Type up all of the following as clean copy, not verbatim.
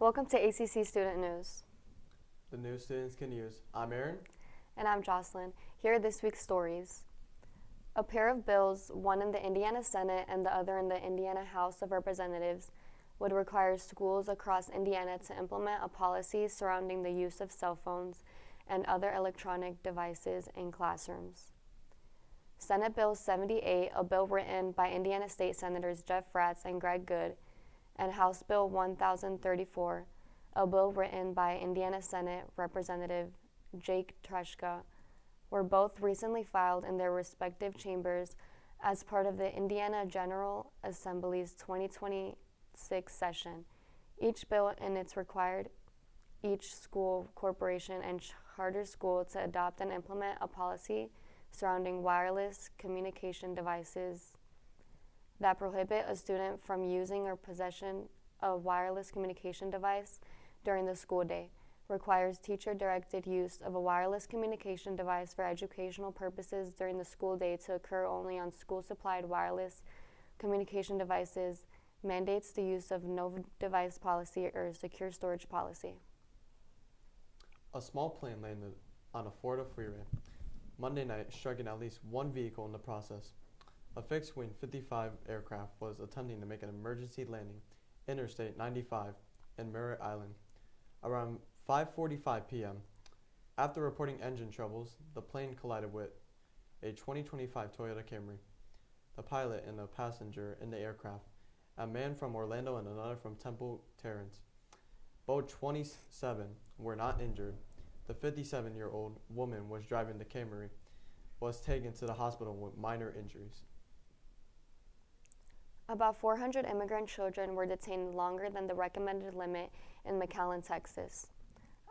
Welcome to ACC Student News. The news students can use. I'm Aaron. And I'm Jocelyn. Here are this week's stories. A pair of bills, one in the Indiana Senate and the other in the Indiana House of Representatives, would require schools across Indiana to implement a policy surrounding the use of cell phones and other electronic devices in classrooms. Senate Bill 78, a bill written by Indiana State Senators Jeff Fratz and Greg Good, and House Bill 1034, a bill written by Indiana Senate Representative Jake Treshka, were both recently filed in their respective chambers as part of the Indiana General Assembly's 2026 session. Each bill in its required each school, corporation, and charter school to adopt and implement a policy surrounding wireless communication devices that prohibit a student from using or possession of a wireless communication device during the school day, requires teacher-directed use of a wireless communication device for educational purposes during the school day to occur only on school-supplied wireless communication devices, mandates the use of no device policy or secure storage policy. A small plane landed on a Florida freeway Monday night, striking at least one vehicle in the process. A fixed-wing 55 aircraft was attempting to make an emergency landing Interstate 95 in Merritt Island around 5:45 p.m. After reporting engine troubles, the plane collided with a 2025 Toyota Camry. The pilot and a passenger in the aircraft, a man from Orlando and another from Temple Terrace, both 27, were not injured. The 57-year-old woman was driving the Camry, was taken to the hospital with minor injuries. About 400 immigrant children were detained longer than the recommended limit in McAllen, Texas.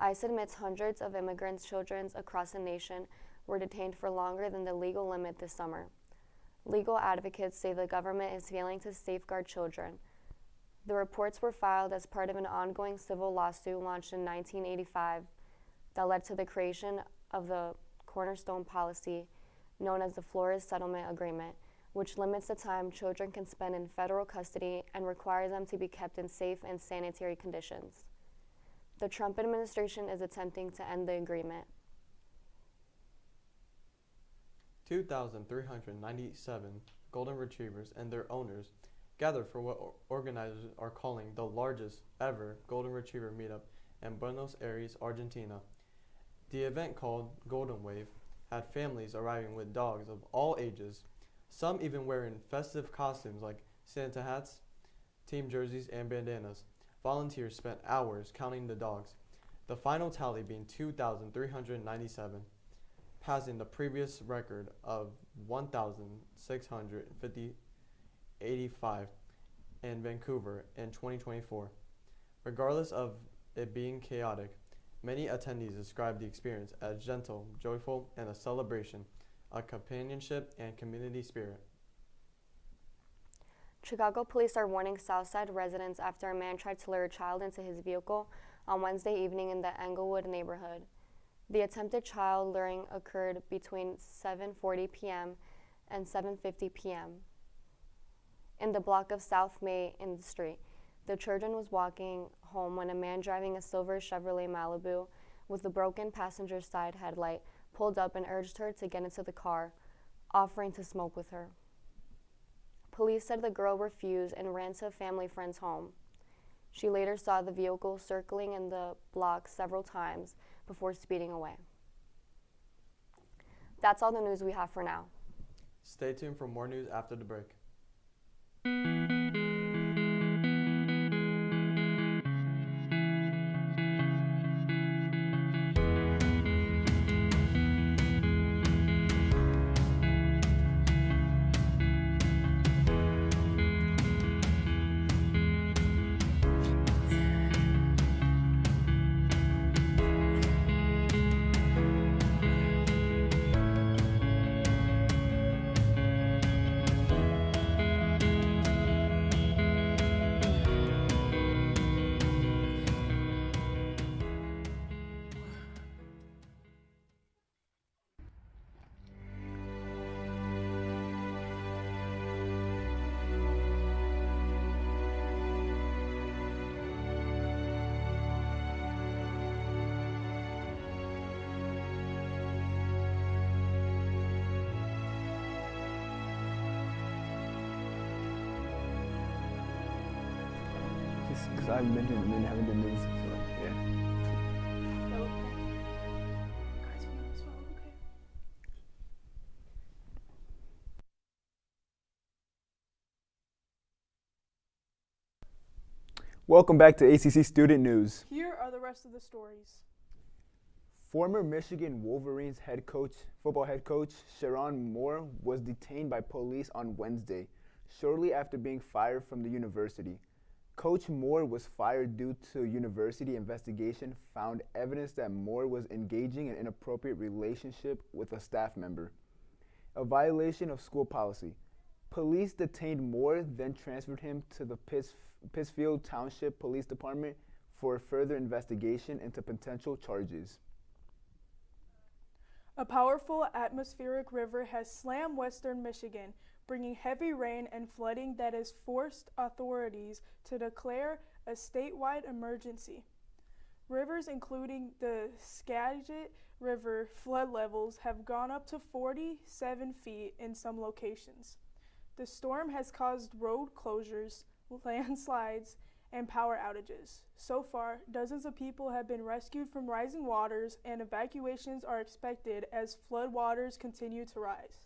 ICE admits hundreds of immigrant children across the nation were detained for longer than the legal limit this summer. Legal advocates say the government is failing to safeguard children. The reports were filed as part of an ongoing civil lawsuit launched in 1985 that led to the creation of the cornerstone policy known as the Flores Settlement Agreement, which limits the time children can spend in federal custody and requires them to be kept in safe and sanitary conditions. The Trump administration is attempting to end the agreement. 2,397 golden retrievers and their owners gathered for what organizers are calling the largest ever golden retriever meetup in Buenos Aires, Argentina. The event, called Golden Wave, had families arriving with dogs of all ages, some even wearing festive costumes like Santa hats, team jerseys, and bandanas. Volunteers spent hours counting the dogs, the final tally being 2,397, passing the previous record of 1,685 in Vancouver in 2024. Regardless of it being chaotic, many attendees described the experience as gentle, joyful, and a celebration of companionship and community spirit. Chicago police are warning Southside residents after a man tried to lure a child into his vehicle on Wednesday evening in the Englewood neighborhood. The attempted child luring occurred between 7:40 p.m. and 7:50 p.m. in the block of South May in the street. The children was walking home when a man driving a silver Chevrolet Malibu with a broken passenger side headlight pulled up and urged her to get into the car, offering to smoke with her. Police said the girl refused and ran to a family friend's home. She later saw the vehicle circling in the block several times before speeding away. That's all the news we have for now. Stay tuned for more news after the break. because I haven't been here and haven't been news. So yeah. Guys, we as well, okay. Welcome back to ACC Student News. Here are the rest of the stories. Former Michigan Wolverines football head coach Sharon Moore was detained by police on Wednesday, shortly after being fired from the university. Coach Moore was fired due to a university investigation found evidence that Moore was engaging in an inappropriate relationship with a staff member, a violation of school policy. Police detained Moore, then transferred him to the Pittsfield Township Police Department for further investigation into potential charges. A powerful atmospheric river has slammed western Michigan, bringing heavy rain and flooding that has forced authorities to declare a statewide emergency. Rivers including the Skagit River flood levels have gone up to 47 feet in some locations. The storm has caused road closures, landslides, and power outages. So far, dozens of people have been rescued from rising waters, and evacuations are expected as flood waters continue to rise.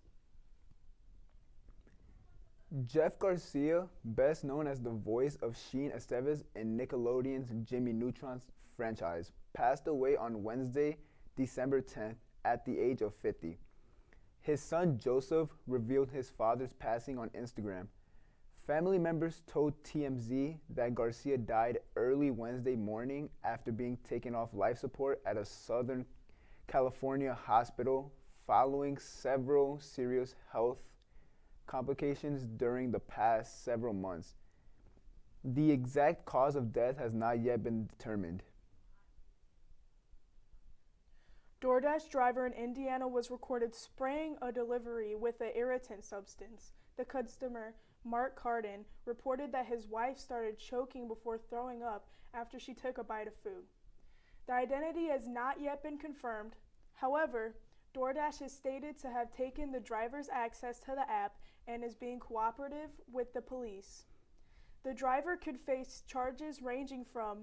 Jeff Garcia, best known as the voice of Sheen Estevez in Nickelodeon's Jimmy Neutron's franchise, passed away on Wednesday, December 10th, at the age of 50. His son Joseph revealed his father's passing on Instagram. Family members told TMZ that Garcia died early Wednesday morning after being taken off life support at a Southern California hospital following several serious health complications during the past several months. The exact cause of death has not yet been determined. DoorDash driver in Indiana was recorded spraying a delivery with an irritant substance. The customer, Mark Carden, reported that his wife started choking before throwing up after she took a bite of food. The identity has not yet been confirmed. However, DoorDash is stated to have taken the driver's access to the app and is being cooperative with the police. The driver could face charges ranging from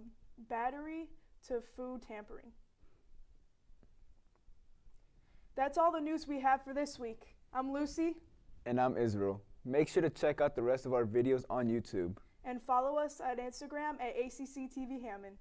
battery to food tampering. That's all the news we have for this week. I'm Lucy. And I'm Israel. Make sure to check out the rest of our videos on YouTube. And follow us on Instagram at ACCtv Hammond.